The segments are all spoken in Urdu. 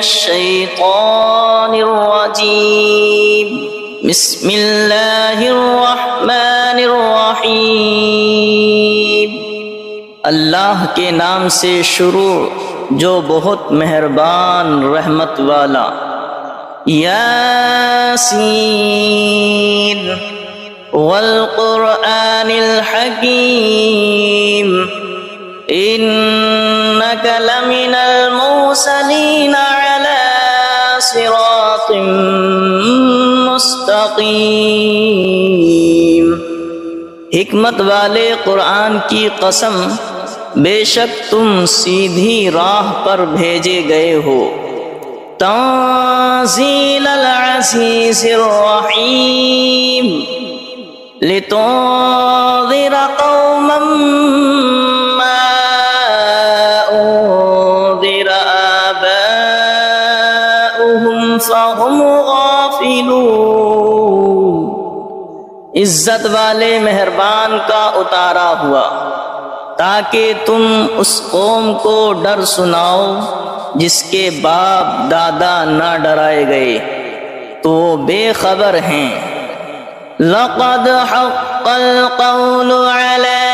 الشیطان الرجیم بسم اللہ الرحمن الرحیم اللہ کے نام سے شروع جو بہت مہربان رحمت والا۔ یاسین والقرآن الحکیم انک لمن المرسلین علی صراط مستقیم۔ حکمت والے قرآن کی قسم، بے شک تم سیدھی راہ پر بھیجے گئے ہو۔ تنزیل العزیز الرحیم لتنذر قوما ما انذر آباؤهم فهم غافلون۔ عزت والے مہربان کا اتارا ہوا تاکہ تم اس قوم کو ڈر سناؤ جس کے باپ دادا نہ ڈرائے گئے تو وہ بے خبر ہیں۔ لقد حق القول على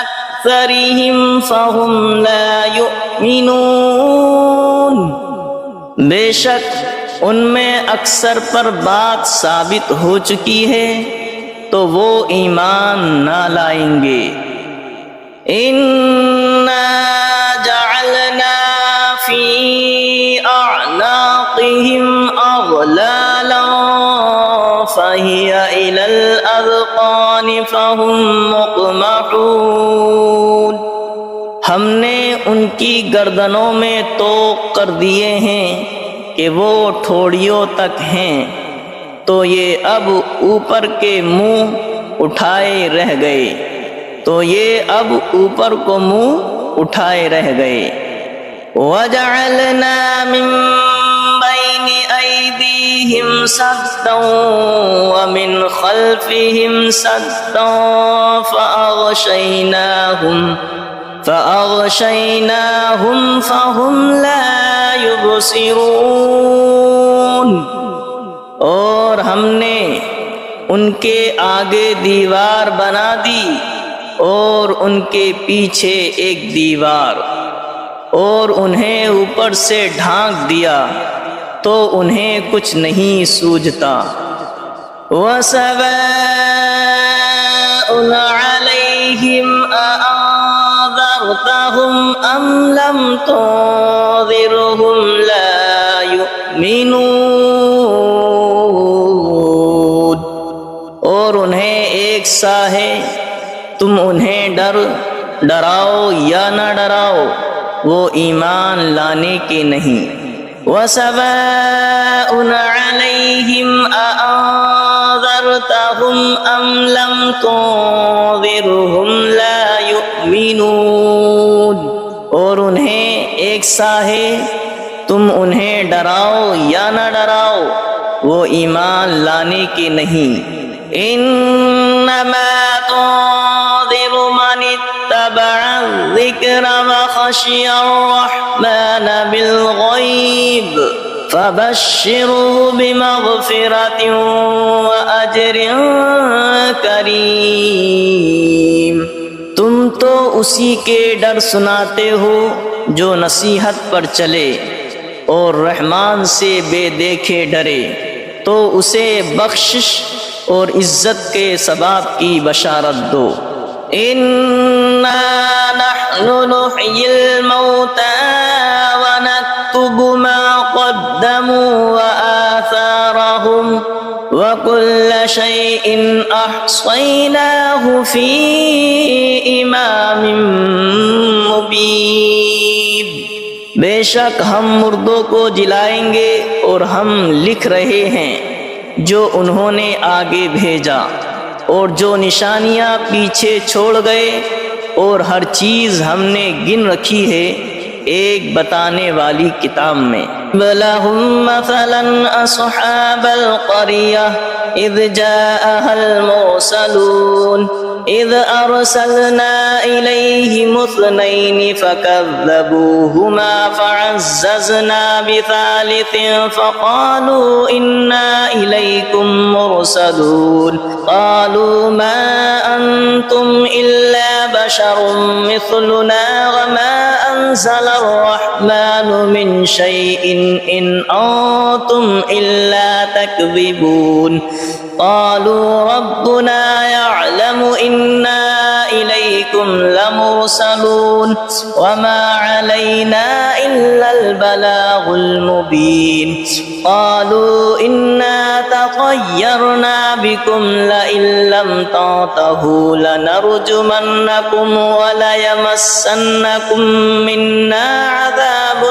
اکثرهم فهم لا يؤمنون۔ بے شک ان میں اکثر پر بات ثابت ہو چکی ہے تو وہ ایمان نہ لائیں گے۔ اِنَّا جَعَلْنَا فِي أَعْنَاقِهِمْ أَغْلَالًا فَهِيَ إِلَى الْأَذْقَانِ فَهُمْ مُقْمَحُونَ۔ ہم نے ان کی گردنوں میں طوق کر دیے ہیں کہ وہ ٹھوڑیوں تک ہیں، تو یہ اب اوپر کے منہ اٹھائے رہ گئے، تو یہ اب اوپر کو منہ اٹھائے رہ گئے۔ وَجَعَلْنَا مِن بَيْنِ أَيْدِيهِمْ سَدًّا وَمِنْ خَلْفِهِمْ سَدًّا فَأَغْشَيْنَاهُمْ فَهُمْ لَا يُبْصِرُونَ۔ اور ہم نے ان کے آگے دیوار بنا دی اور ان کے پیچھے ایک دیوار، اور انہیں اوپر سے ڈھانک دیا تو انہیں کچھ نہیں سوجھتا۔ وَسَوَاءٌ عَلَيْهِمْ أَأَنذَرْتَهُمْ أَمْ لَمْ تُنذِرْهُمْ لَا يُؤْمِنُونَ۔ اور انہیں ایک سا ہے، تم انہیں ڈراؤ یا نہ ڈراؤ، وہ ایمان لانے کے نہیں۔ وَسَوَاءٌ عَلَيْهِمْ أَأَنذَرْتَهُمْ أَمْ لَمْ تُنذِرْهُمْ لَا يُؤْمِنُونَ۔ اور انہیں ایک سا ہے، تم انہیں ڈراؤ یا نہ ڈراؤ، وہ ایمان لانے کے نہیں۔ انما تنذر من اتبع الذکر وخشی الرحمن بالغیب فبشره بمغفرة وأجر کریم۔ تم تو اسی کے ڈر سناتے ہو جو نصیحت پر چلے اور رحمان سے بے دیکھے ڈرے، تو اسے بخشش اور عزت کے ثواب کی بشارت دو۔ اِنَّا نَحْنُ نُحْيِي الْمَوْتَى وَنَكْتُبُ مَا قَدَّمُوا وَآثَارَهُمْ وَكُلَّ شَيْءٍ أَحْصَيْنَاهُ فِي إِمَامٍ مُبِينٍ۔ بے شک ہم مردوں کو جلائیں گے اور ہم لکھ رہے ہیں جو انہوں نے آگے بھیجا اور جو نشانیاں پیچھے چھوڑ گئے، اور ہر چیز ہم نے گن رکھی ہے ایک بتانے والی کتاب میں۔ وَلَهُمْ مَثَلًا أَصْحَابَ الْقَرْيَةِ إِذْ جَاءَهَا الْمُرْسَلُونَ إذ أرسلنا إليهم اثنين فكذبوهما فعززنا بثالث فقالوا إنا إليكم مرسلون قالوا ما أنتم إلا بشر مثلنا وما أنزل الرحمن من شيء إن أنتم إلا تكذبون قالوا ربنا يعلم إنا إليكم لمرسلون وما علينا إلا البلاغ المبين قالوا إنا تطيرنا بكم لئن لم تنتهوا لنرجمنكم وليمسنكم منا عذاب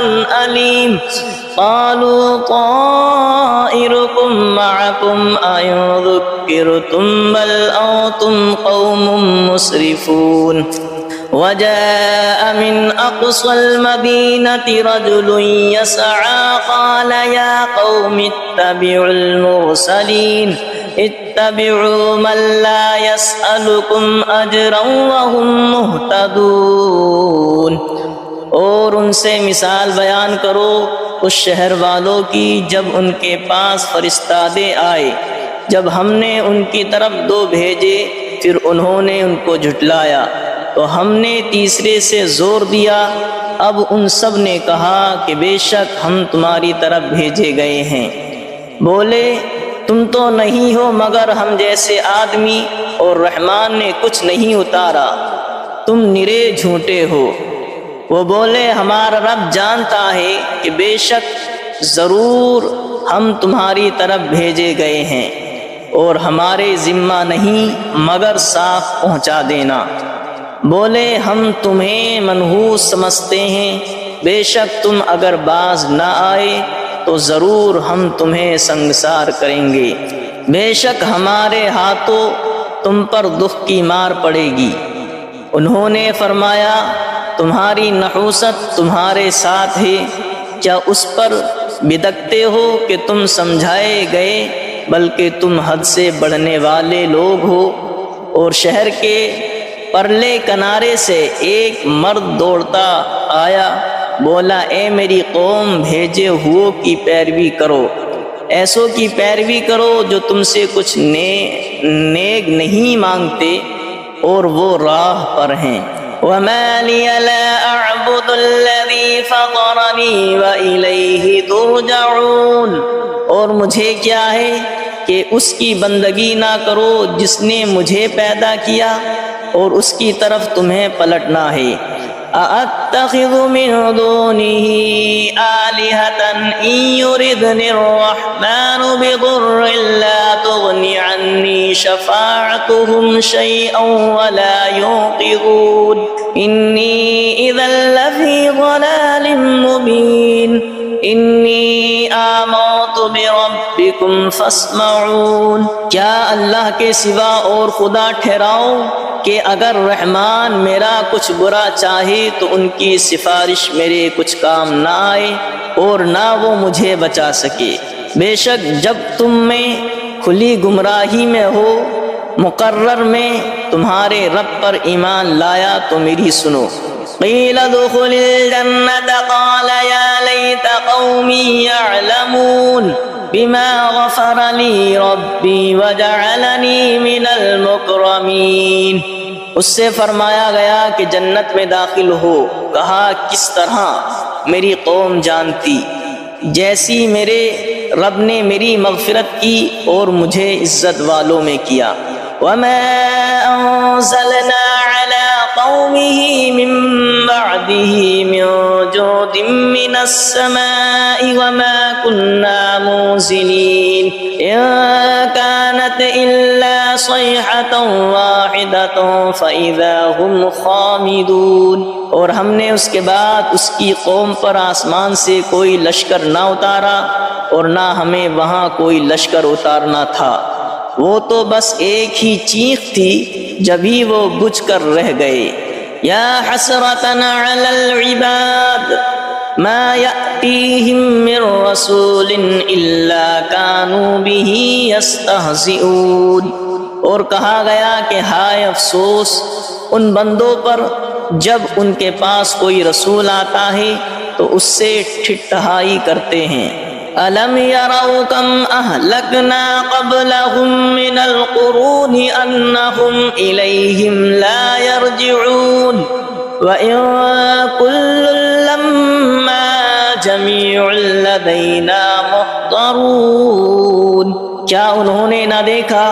أليم قالوا طائركم معكم أئن ذكرتم بل أنتم قوم مسرفون وجاء من أقصى المدينة رجل يسعى قال يا قوم اتبعوا المرسلين اتبعوا من لا يسألكم أجرا وهم مهتدون اور ان سے مثال بیان کرو اس شہر والوں کی جب ان کے پاس فرستادے آئے، جب ہم نے ان کی طرف دو بھیجے پھر انہوں نے ان کو جھٹلایا تو ہم نے تیسرے سے زور دیا۔ اب ان سب نے کہا کہ بے شک ہم تمہاری طرف بھیجے گئے ہیں۔ بولے تم تو نہیں ہو مگر ہم جیسے آدمی اور رحمان نے کچھ نہیں اتارا، تم نرے جھوٹے ہو۔ وہ بولے ہمارا رب جانتا ہے کہ بے شک ضرور ہم تمہاری طرف بھیجے گئے ہیں اور ہمارے ذمہ نہیں مگر صاف پہنچا دینا۔ بولے ہم تمہیں منحوس سمجھتے ہیں، بے شک تم اگر باز نہ آئے تو ضرور ہم تمہیں سنگسار کریں گے، بے شک ہمارے ہاتھوں تم پر دکھ کی مار پڑے گی۔ انہوں نے فرمایا تمہاری نحوست تمہارے ساتھ ہے، کیا اس پر بدکتے ہو کہ تم سمجھائے گئے، بلکہ تم حد سے بڑھنے والے لوگ ہو۔ اور شہر کے پرلے کنارے سے ایک مرد دوڑتا آیا، بولا اے میری قوم بھیجے ہوئوں کی پیروی کرو، ایسوں کی پیروی کرو جو تم سے کچھ نیک نہیں مانگتے اور وہ راہ پر ہیں۔ وَمَا لِيَ لَا أَعْبُدُ الَّذِي فَطَرَنِي وَإِلَيْهِ تُرْجَعُونَ، اور مجھے کیا ہے کہ اس کی بندگی نہ کرو جس نے مجھے پیدا کیا اور اس کی طرف تمہیں پلٹنا ہے۔ أَأَتَّخِذُ مِن دُونِهِ آلِهَةً إِن يُرِدْنِ الرَّحْمَنُ بِضُرٍّ لَّا تُغْنِ عَنِّي شَفَاعَتُهُمْ شَيْئًا وَلَا يُنقِذُونِ إِنِّي إِذًا لَّفِي ضَلَالٍ مُّبِينٍ إِنِّي آمَنتُ بِرَبِّكُمْ فَاسْمَعُونِ، کیا اللہ کے سوا اور خدا ٹھہراؤ کہ اگر رحمان میرا کچھ برا چاہے تو ان کی سفارش میرے کچھ کام نہ آئے اور نہ وہ مجھے بچا سکے۔ بے شک جب تم میں کھلی گمراہی میں ہو، مقرر میں تمہارے رب پر ایمان لایا تو میری سنو۔ قیل ادخل الجنة قال یا لیت قومی یعلمون بما غفر لی ربی وجعلنی من المکرمین، اس سے فرمایا گیا کہ جنت میں داخل ہو، کہا کس طرح میری قوم جانتی، جیسی میرے رب نے میری مغفرت کی اور مجھے عزت والوں میں کیا۔ وما انزلنا على قومه من بعده من جود من السماء وما كنا منزلين إن كانت إلا صيحة واحدة فإذا هم خامدون، اور ہم نے اس کے بعد اس کی قوم پر آسمان سے کوئی لشکر نہ اتارا اور نہ ہمیں وہاں کوئی لشکر اتارنا تھا، وہ تو بس ایک ہی چیخ تھی جبھی وہ بجھ کر رہ گئے۔ یا حسرتنا علی العباد ما یأتیہم من رسول الا کانوا به یستہزئون، اور کہا گیا کہ ہائے افسوس ان بندوں پر جب ان کے پاس کوئی رسول آتا ہے تو اس سے ٹھٹھائی کرتے ہیں۔ أَلَمْ يَرَوْا كَمْ أَهْلَكْنَا قَبْلَهُمْ مِنَ الْقُرُونِ أَنَّهُمْ إِلَيْهِمْ لَا يَرْجِعُونَ وَإِن كُلٌّ لَّمَّا جَمِيعٌ لَّدَيْنَا مُحْضَرُونَ۔ کیا انہوں نے نہ دیکھا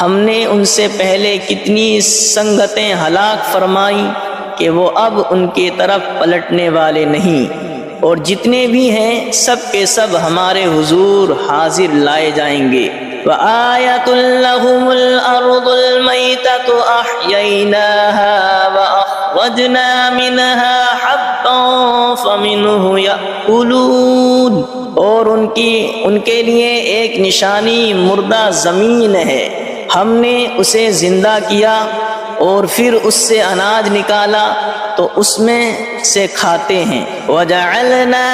ہم نے ان سے پہلے کتنی سنگتیں ہلاک فرمائیں کہ وہ اب ان کی طرف پلٹنے والے نہیں، اور جتنے بھی ہیں سب کے سب ہمارے حضور حاضر لائے جائیں گے۔ وَآيَةٌ لَّهُمُ الْأَرْضُ الْمَيْتَةُ أَحْيَيْنَاهَا وَأَخْرَجْنَا مِنْهَا حَبًّا فَمِنْهُ يَأْكُلُونَ۔ اور ان کے لیے ایک نشانی مردہ زمین ہے، ہم نے اسے زندہ کیا اور پھر اس سے اناج نکالا تو اس میں سے کھاتے ہیں۔ وَجَعَلْنَا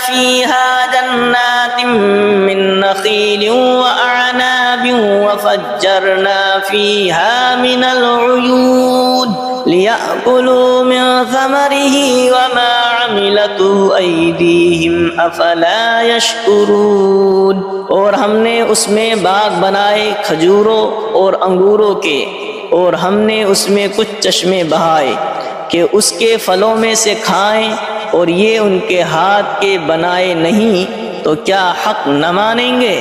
فِيهَا جَنَّاتٍ مِّن نَّخِيلٍ وَأَعْنَابٍ وَفَجَّرْنَا فِيهَا مِنَ الْعُيُونِ لِيَأْكُلُوا مِن ثَمَرِهِ وَمَا عَمِلَتْهُ أَيْدِيهِمْ أَفَلَا يَشْكُرُونَ۔ اور ہم نے اس میں باغ بنائے کھجوروں اور انگوروں کے، اور ہم نے اس میں کچھ چشمے بہائے کہ اس کے پھلوں میں سے کھائیں، اور یہ ان کے ہاتھ کے بنائے نہیں تو کیا حق نہ مانیں گے؟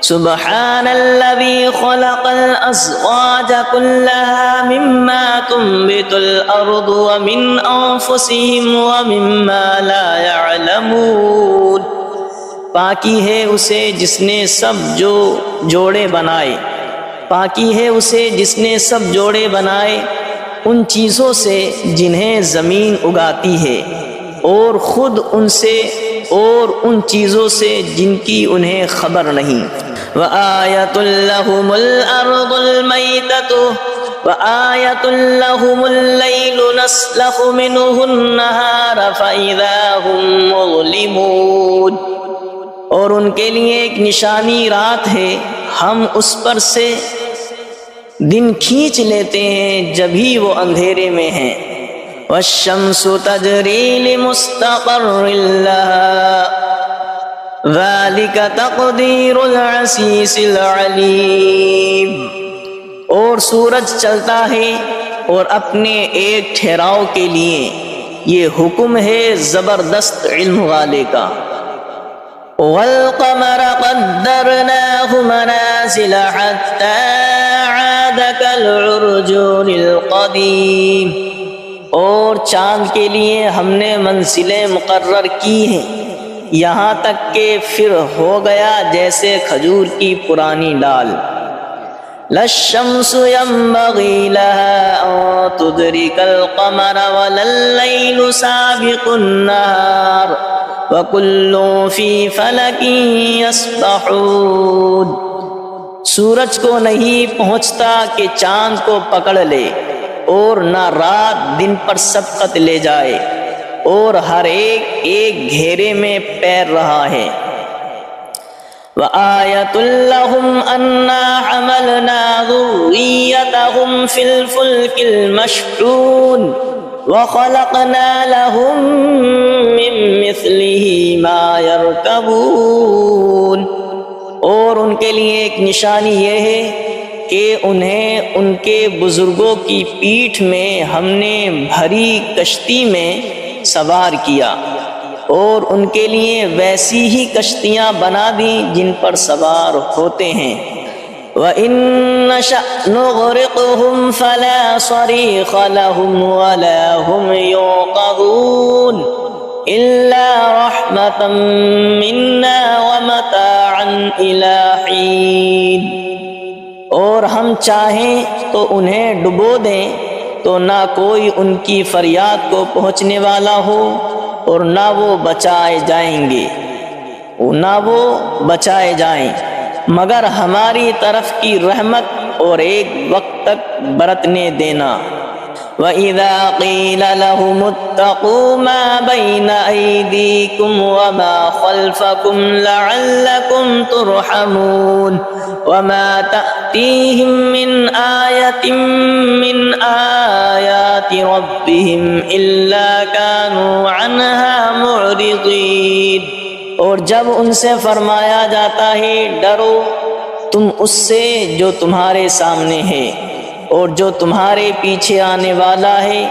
سبحان الذي خلق الأزواج كلها مما تنبت الأرض ومن أنفسهم ومما لا يعلمون۔ پاکی ہے اسے جس نے سب جوڑے بنائے، پاکی ہے اسے جس نے سب جوڑے بنائے ان چیزوں سے جنہیں زمین اگاتی ہے، اور خود ان سے اور ان چیزوں سے جن کی انہیں خبر نہیں۔ وَآيَةٌ لَّهُمُ الْأَرْضُ الْمَيْتَةُ وَآيَةٌ لَّهُمُ اللَّيْلُ نَسْلَخُ مِنْهُ النَّهَارَ فَإِذَا هُمْ مُظْلِمُونَ۔ اور ان کے لیے ایک نشانی رات ہے، ہم اس پر سے دن کھینچ لیتے ہیں جبھی وہ اندھیرے میں ہیں۔ وَالشَّمْسُ تَجْرِي لِمُسْتَقَرٍّ لَّهَا ذَلِكَ تَقْدِيرُ الْعَزِيزِ الْعَلِيمِ۔ اور سورج چلتا ہے اور اپنے ایک ٹھہراؤ کے لیے، یہ حکم ہے زبردست علم والے کا۔ وَالْقَمَرَ قَدَّرْنَاهُ مَنَازِلَ حَتَّى عَادَ كَالْعُرْجُونِ الْقَدِيمِ۔ اور چاند کے لیے ہم نے منزلیں مقرر کی ہیں یہاں تک کہ پھر ہو گیا جیسے کھجور کی پرانی ڈال۔ لَا الشَّمْسُ يَنبَغِي لَهَا أَن تُدْرِكَ الْقَمَرَ وَلَا اللَّيْلُ سَابِقُ النَّهَارِ وَكُلٌّ فِي فَلَكٍ يَسْبَحُونَ۔ سورج کو نہیں پہنچتا کہ چاند کو پکڑ لے، اور نہ رات دن پر سبقت لے جائے، اور ہر ایک گھیرے میں پیر رہا ہے۔ وَآيَةٌ لَّهُمْ أَنَّا حَمَلْنَا ذُرِّيَّتَهُمْ فِي الْفُلْكِ الْمَشْحُونِ وَخَلَقْنَا لَهُم مِّن مِّثْلِهِ مَا يَرْكَبُونَ۔ اور ان کے لیے ایک نشانی یہ ہے کہ انہیں ان کے بزرگوں کی پیٹھ میں ہم نے بھری کشتی میں سوار کیا، اور ان کے لیے ویسی ہی کشتیاں بنا دیں جن پر سوار ہوتے ہیں۔ وَإِن نَّشَأْ نُغْرِقْهُمْ فَلَا صَرِيخَ لَهُمْ وَلَا هُمْ يُنقَذُونَ إِلَّا رَحْمَةً مِّنَّا وَمَتَاعًا إِلَىٰ حِينٍ۔ اور ہم چاہیں تو انہیں ڈبو دیں تو نہ کوئی ان کی فریاد کو پہنچنے والا ہو، اور نہ وہ بچائے جائیں مگر ہماری طرف کی رحمت اور ایک وقت تک برتنے دینا۔ وَإِذَا قِيلَ لَهُمُ اتَّقُوا مَا بَيْنَ أَيْدِيكُمْ وَمَا خَلْفَكُمْ لَعَلَّكُمْ تُرْحَمُونَ وَمَا تَأْتِيهِمْ مِنْ آيَةٍ مِنْ آيَاتِ رَبِّهِمْ إِلَّا كَانُوا عَنْهَا مُعْرِضِينَ۔ اور جب ان سے فرمایا جاتا ہے ڈرو تم اس سے جو تمہارے سامنے ہے اور جو تمہارے پیچھے آنے والا ہے،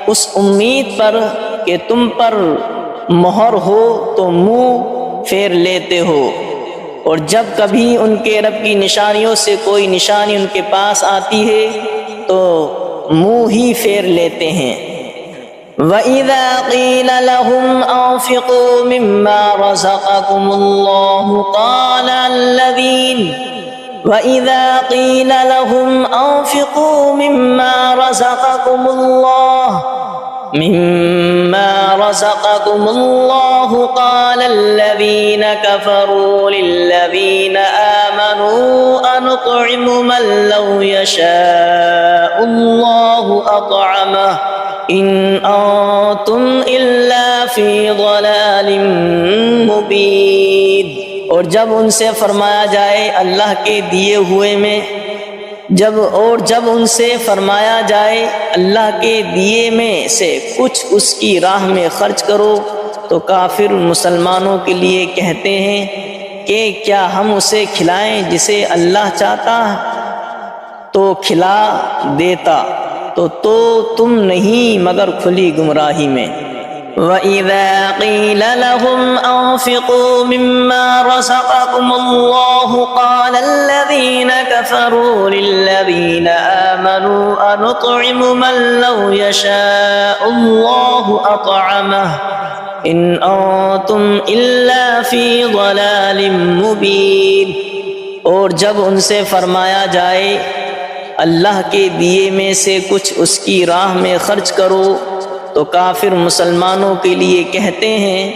اس امید پر کہ تم پر مہر ہو تو منہ پھیر لیتے ہو، اور جب کبھی ان کے رب کی نشانیوں سے کوئی نشانی ان کے پاس آتی ہے تو منہ ہی پھیر لیتے ہیں۔ وَإِذَا قِيلَ لَهُمْ أَنفِقُوا مِمَّا رَزَقَكُمُ اللَّهُ وَإِذَا قِيلَ لَهُمْ أَنفِقُوا مِمَّا رَزَقَكُمُ اللَّهُ قَالَ الَّذِينَ كَفَرُوا لِلَّذِينَ آمَنُوا أَنُطْعِمُ مَن لَّوْ يَشَاءُ اللَّهُ أَطْعَمَهُ إِنْ أَنتُمْ إِلَّا فِي ضَلَالٍ مُّبِينٍ۔ اور جب ان سے فرمایا جائے اللہ کے دیے ہوئے میں جب ان سے فرمایا جائے اللہ کے دیے میں سے کچھ اس کی راہ میں خرچ کرو تو کافر مسلمانوں کے لیے کہتے ہیں کہ کیا ہم اسے کھلائیں جسے اللہ چاہتا تو کھلا دیتا، تو تم نہیں مگر کھلی گمراہی میں۔ وَإِذَا قِيلَ لَهُمْ أَنفِقُوا مِمَّا رَزَقَكُمُ اللَّهُ قَالَ الَّذِينَ كَفَرُوا لِلَّذِينَ آمَنُوا أَنُطْعِمُ مَن لَّوْ يَشَاءُ اللَّهُ أَطْعَمَهُ إِنْ أَنتُمْ إِلَّا فِي ضَلَالٍ مُّبِينٍ۔ اور جب ان سے فرمایا جائے اللہ کے دیے میں سے کچھ اس کی راہ میں خرچ کرو تو کافر مسلمانوں کے لیے کہتے ہیں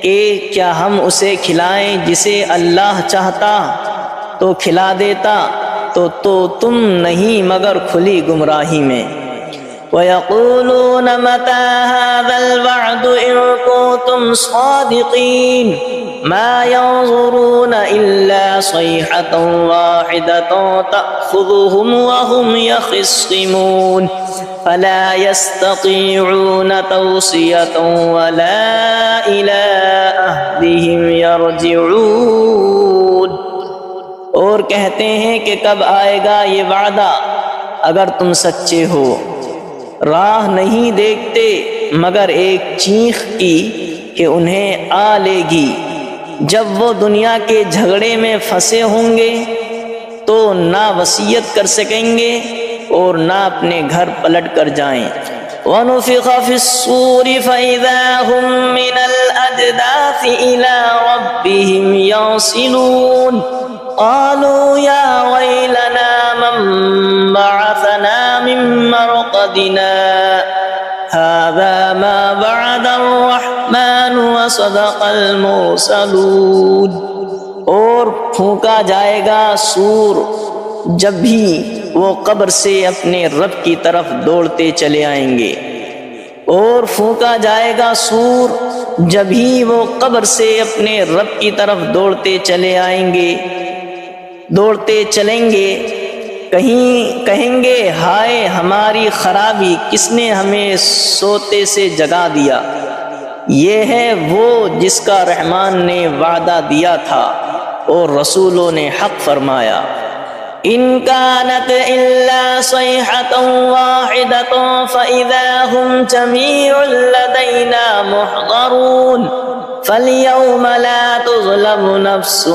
کہ کیا ہم اسے کھلائیں جسے اللہ چاہتا تو کھلا دیتا، تو تم نہیں مگر کھلی گمراہی میں۔ وَيَقُولُونَ مَتَىٰ هَٰذَا الْوَعْدُ إِن كُنتُمْ صَادِقِينَ مَا يَنظُرُونَ إِلَّا صَيْحَةً وَاحِدَةً تَأْخُذُهُمْ وَهُمْ يَخِصِّمُونَ فَلَا يَسْتَطِيعُونَ تَوْصِيَةً وَلَا إِلَىٰ أَهْلِهِمْ يَرْجِعُونَ۔ اور کہتے ہیں کہ کب آئے گا یہ وعدہ اگر تم سچے ہو، راہ نہیں دیکھتے مگر ایک چیخ کی کہ انہیں آ لے گی، جب وہ دنیا کے جھگڑے میں پھنسے ہوں گے تو نہ وصیت کر سکیں گے اور نہ اپنے گھر پلٹ کر جائیں۔ وَنُفِخَ فِي الصُّورِ فَإِذَا هُم مِّنَ الْأَجْدَاثِ إِلَىٰ رَبِّهِمْ يَنسِلُونَ قَالُوا يَا وَيْلَنَا مَن بَعَثَنَا مِن مَّرْقَدِنَا هَٰذَا مَا وَعَدَ الرَّحْمَٰنُ وَصَدَقَ الْمُرْسَلُونَ۔ اور پھونکا جائے گا سور جب بھی وہ قبر سے اپنے رب کی طرف دوڑتے چلے آئیں گے، اور پھونکا جائے گا سور جب ہی وہ قبر سے اپنے رب کی طرف دوڑتے چلیں گے، کہیں گے ہائے ہماری خرابی، کس نے ہمیں سوتے سے جگا دیا۔ یہ ہے وہ جس کا رحمان نے وعدہ دیا تھا اور رسولوں نے حق فرمایا۔ إِن كَانَتْ إِلَّا صَيْحَةً وَاحِدَةً فَإِذَا هُمْ جَمِيعٌ لَّدَيْنَا مُحْضَرُونَ فَالْيَوْمَ لَا تُظْلَمُ نَفْسٌ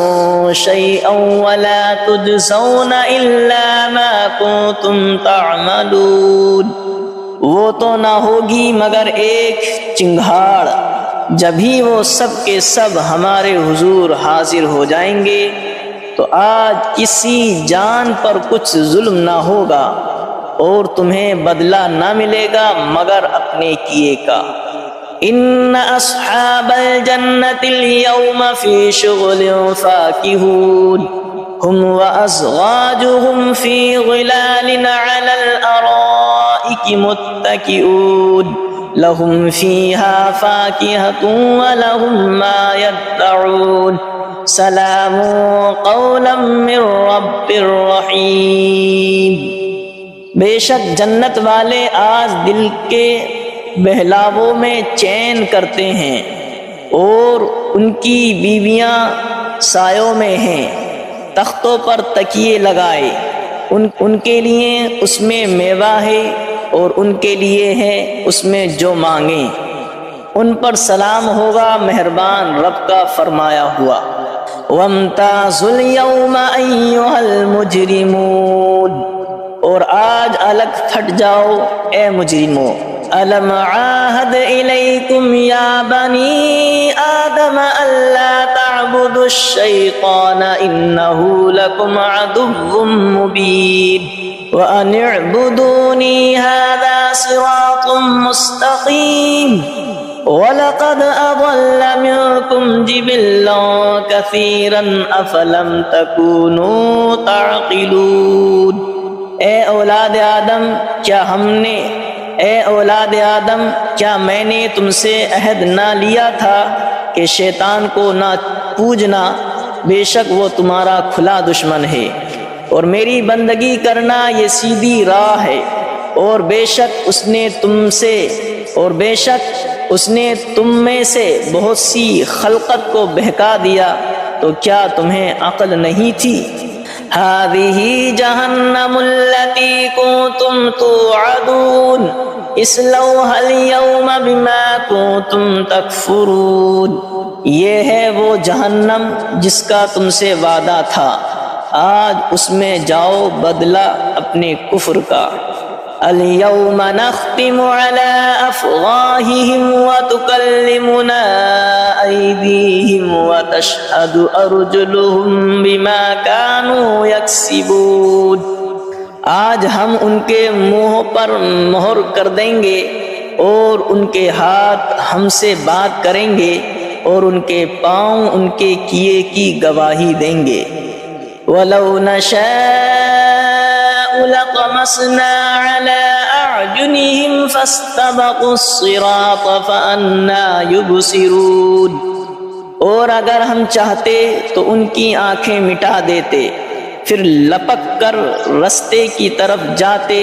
شَيْئًا وَلَا تُجْزَوْنَ إِلَّا مَا كُنتُمْ تَعْمَلُونَ۔ وہ تو نہ ہوگی مگر ایک چنگھاڑ، جبھی وہ سب کے سب ہمارے حضور حاضر ہو جائیں گے تو آج کسی جان پر کچھ ظلم نہ ہوگا اور تمہیں بدلہ نہ ملے گا مگر اپنے کیے کا۔ ان اصحاب الجنة اليوم في شغل فاكهون هم وازواجهم في ظلال على الارائك الارائك متكئون لهم فيها فاكهة ولهم ما يدعون سلام قولا من رب رحیم۔ بے شک جنت والے آج دل کے بہلاووں میں چین کرتے ہیں، اور ان کی بیویاں سایوں میں ہیں، تختوں پر تکیے لگائے، ان کے لیے اس میں میوہ ہے اور ان کے لیے ہے اس میں جو مانگیں، ان پر سلام ہوگا مہربان رب کا فرمایا ہوا۔ وَامْتَازُوا الْيَوْمَ أَيُّهَا الْمُجْرِمُونَ، اور آج الگ پھٹ جاؤ اے مجرموں۔ أَلَمْ عَاهَدْ إِلَيْكُمْ يَا بَنِي آدَمَ أَلَّا تَعْبُدُوا الشَّيْطَانَ إِنَّهُ لَكُمْ عَدُوٌّ مُّبِينٌ وَأَنِ اعْبُدُونِي هَذَا صِرَاطٌ مُّسْتَقِيمٌ وَلَقَدْ أَضَلَّ مِنكُمْ جِبِلًّا كَثِيرًا أَفَلَمْ تَكُونُوا تَعْقِلُونَ۔ اے اولاد آدم کیا میں نے تم سے عہد نہ لیا تھا کہ شیطان کو نہ پوجنا، بے شک وہ تمہارا کھلا دشمن ہے، اور میری بندگی کرنا یہ سیدھی راہ ہے، اور بے شک اس نے تم میں سے بہت سی خلقت کو بہکا دیا، تو کیا تمہیں عقل نہیں تھی؟ هذه جہنم التي كنتم توعدون اصلوها اليوم بما كنتم تکفرون، یہ ہے وہ جہنم جس کا تم سے وعدہ تھا، آج اس میں جاؤ بدلہ اپنے کفر کا۔ اليوم نختم على أفواههم وتكلمنا أيديهم وتشهد أرجلهم بما كانوا يكسبون، آج ہم ان کے منہ پر مہر کر دیں گے، اور ان کے ہاتھ ہم سے بات کریں گے، اور ان کے پاؤں ان کے کیے کی گواہی دیں گے۔ وَلَوْ نَشَاءُ لَطَمَسْنَا عَلَىٰ أَعْيُنِهِمْ فَاسْتَبَقُوا الصِّرَاطَ فَأَنَّىٰ يُبْصِرُونَ، اور اگر ہم چاہتے تو ان کی آنکھیں مٹا دیتے، پھر لپک کر رستے کی طرف جاتے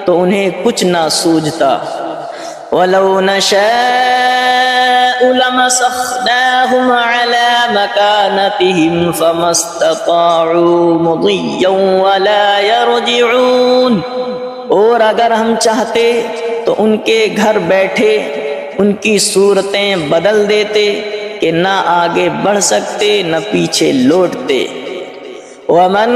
تو انہیں کچھ نہ سوجھتا۔ وَلَوْ نَشَاءُ لَمَسَخْنَاهُمْ عَلَىٰ مَكَانَتِهِمْ فَمَا اسْتَطَاعُوا مُضِيًّا وَلَا يَرْجِعُونَ، اور اگر ہم چاہتے تو ان کے گھر بیٹھے ان کی صورتیں بدل دیتے کہ نہ آگے بڑھ سکتے نہ پیچھے لوٹتے۔ وَمَن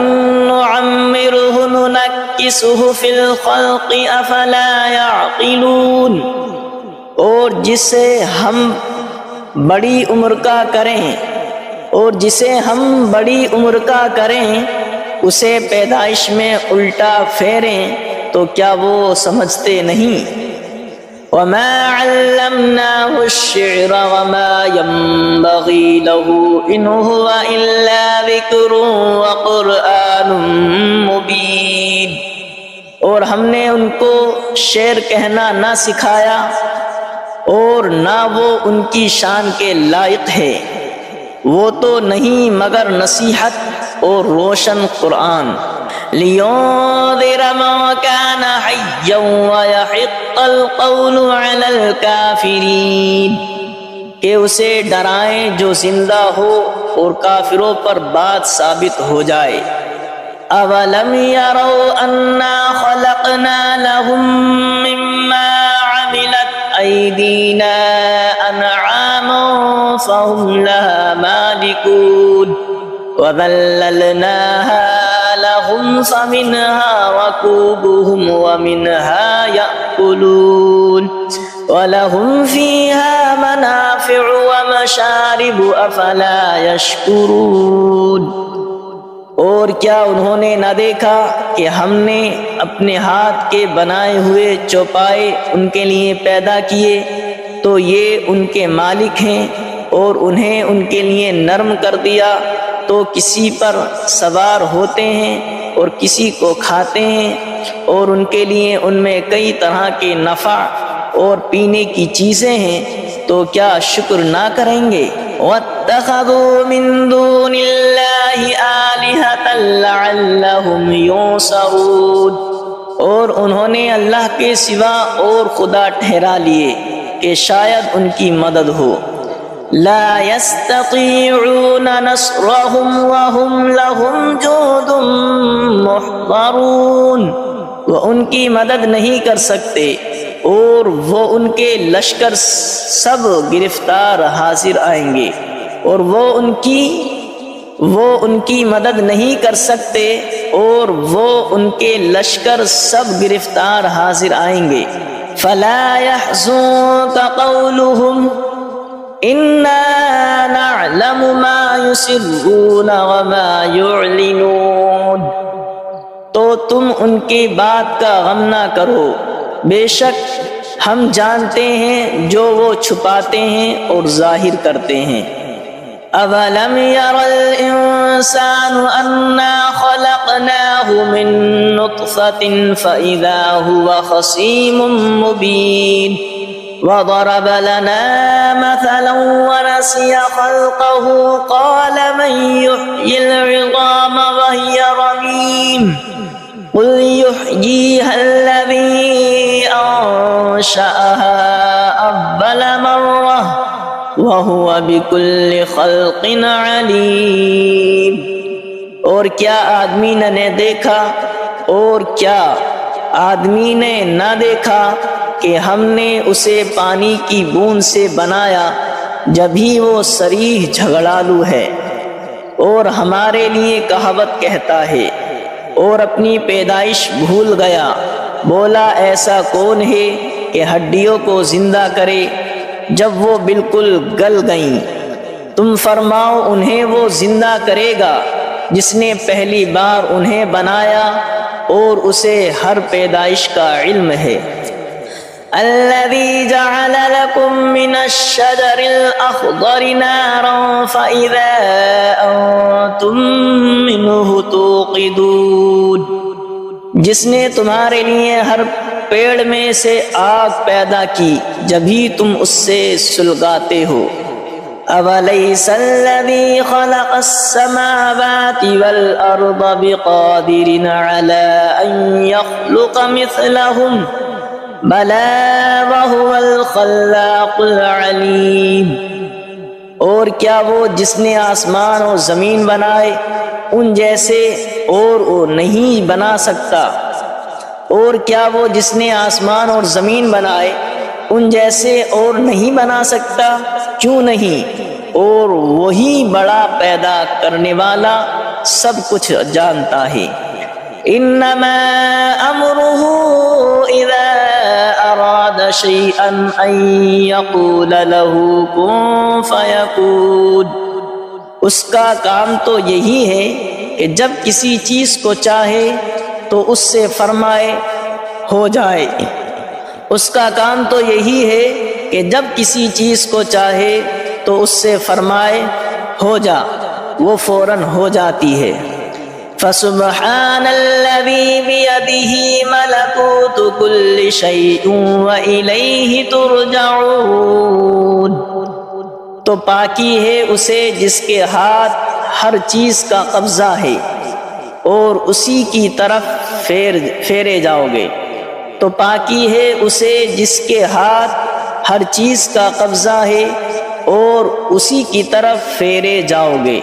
نُّعَمِّرْهُ نُنَكِّسْهُ فِي الْخَلْقِ أَفَلَا يَعْقِلُونَ، اور جسے ہم بڑی عمر کا کریں اسے پیدائش میں الٹا پھیریں تو کیا وہ سمجھتے نہیں؟ وَمَا عَلَّمْنَاهُ الشِّعْرَ وَمَا يَنبَغِي لَهُ إِنْ هُوَ إِلَّا ذِكْرٌ وَقُرْآنٌ مُبِينٌ، اور ہم نے ان کو شعر کہنا نہ سکھایا، اور نہ وہ ان کی شان کے لائق ہے، وہ تو نہیں مگر نصیحت اور روشن قرآن۔ لِيُنذِرَ مَن كَانَ حَيًّا وَيَحِقَّ الْقَوْلُ عَلَى الْكَافِرِينَ، کہ اسے ڈرائیں جو زندہ ہو اور کافروں پر بات ثابت ہو جائے۔ أَوَلَمْ يَرَوْا أَنَّا خَلَقْنَا لَهُم مِّمَّا عَمِلَتْ أَيْدِينَا أَنْعَامًا فَهُمْ لَهَا مَالِكُونَ وَذَلَّلْنَاهَا لَهُمْ فَمِنْهَا رَكُوبُهُمْ وَمِنْهَا يَأْكُلُونَ وَلَهُمْ فِيهَا مَنَافِعُ وَمَشَارِبُ أَفَلَا يَشْكُرُونَ، اور کیا انہوں نے نہ دیکھا کہ ہم نے اپنے ہاتھ کے بنائے ہوئے چوپائے ان کے لیے پیدا کیے، تو یہ ان کے مالک ہیں، اور انہیں ان کے لیے نرم کر دیا تو کسی پر سوار ہوتے ہیں اور کسی کو کھاتے ہیں، اور ان کے لیے ان میں کئی طرح کے نفع اور پینے کی چیزیں ہیں، تو کیا شکر نہ کریں گے؟ وَاتَّخَذُوا مِن دُونِ اللَّهِ آلِهَةً لَعَلَّهُمْ يُنصَرُونَ، اور انہوں نے اللہ کے سوا اور خدا ٹھہرا لیے کہ شاید ان کی مدد ہو۔ لا يستطيعون نصرهم وهم لهم جند محضرون، وہ ان کی مدد نہیں کر سکتے اور وہ ان کے لشکر سب گرفتار حاضر آئیں گے، اور وہ ان کی مدد نہیں کر سکتے اور وہ ان کے لشکر سب گرفتار حاضر آئیں گے۔ فلا يحزنك قولهم انا نعلم ما يسرون وما يعلنون، تو تم ان کی بات کا غم نہ کرو، بے شک ہم جانتے ہیں جو وہ چھپاتے ہیں اور ظاہر کرتے ہیں۔ اولم ير الانسان انا خلقناه من نطفة فاذا هو خصيم مبين، وضرب لنا مثلا ونسي خلقه قال من يحيي العظام وهي رميم قل يحييها الذي أنشأها أول مرة وهو بكل خلق عليم، اور کیا آدمی نے دیکھا اور کیا آدمی نے نہ دیکھا کہ ہم نے اسے پانی کی بوند سے بنایا جبھی وہ صریح جھگڑالو ہے، اور ہمارے لیے کہاوت کہتا ہے اور اپنی پیدائش بھول گیا، بولا ایسا کون ہے کہ ہڈیوں کو زندہ کرے جب وہ بالکل گل گئیں؟ تم فرماؤ انہیں وہ زندہ کرے گا جس نے پہلی بار انہیں بنایا اور اسے ہر پیدائش کا علم ہے۔ الذي جعل لكم من الشجر الأخضر نارا فإذا أنتم منه توقدون، جس نے تمہارے لیے ہر پیڑ میں سے آگ پیدا کی جبھی تم اس سے سلگاتے ہو۔ أَوَلَيْسَ الَّذِي خَلَقَ السَّمَاوَاتِ وَالْأَرْضَ بِقَادِرٍ عَلَىٰ أَن يَخْلُقَ مِثْلَهُمْ بَلَىٰ وَهُوَ الْخَلَّاقُ الْعَلِيمُ، اور کیا وہ جس نے آسمان اور زمین بنائے ان جیسے اور وہ نہیں بنا سکتا؟ اور کیا وہ جس نے آسمان اور زمین بنائے ان جیسے اور نہیں بنا سکتا؟ کیوں نہیں، اور وہی بڑا پیدا کرنے والا سب کچھ جانتا ہے۔ انما امره اذا اراد شيئا ان يقول له كن فيكون، اس کا کام تو یہی ہے کہ جب کسی چیز کو چاہے تو اس سے فرمائے ہو جائے۔ اس کا کام تو یہی ہے کہ جب کسی چیز کو چاہے تو اس سے فرمائے ہو جا، وہ فوراً ہو جاتی ہے۔ فسبحان الذي بيده ملكوت كل شيء وإليه ترجعون، تو پاکی ہے اسے جس کے ہاتھ ہر چیز کا قبضہ ہے اور اسی کی طرف پھیرے جاؤ گے۔ تو پاکی ہے اسے جس کے ہاتھ ہر چیز کا قبضہ ہے اور اسی کی طرف پھیرے جاؤ گے۔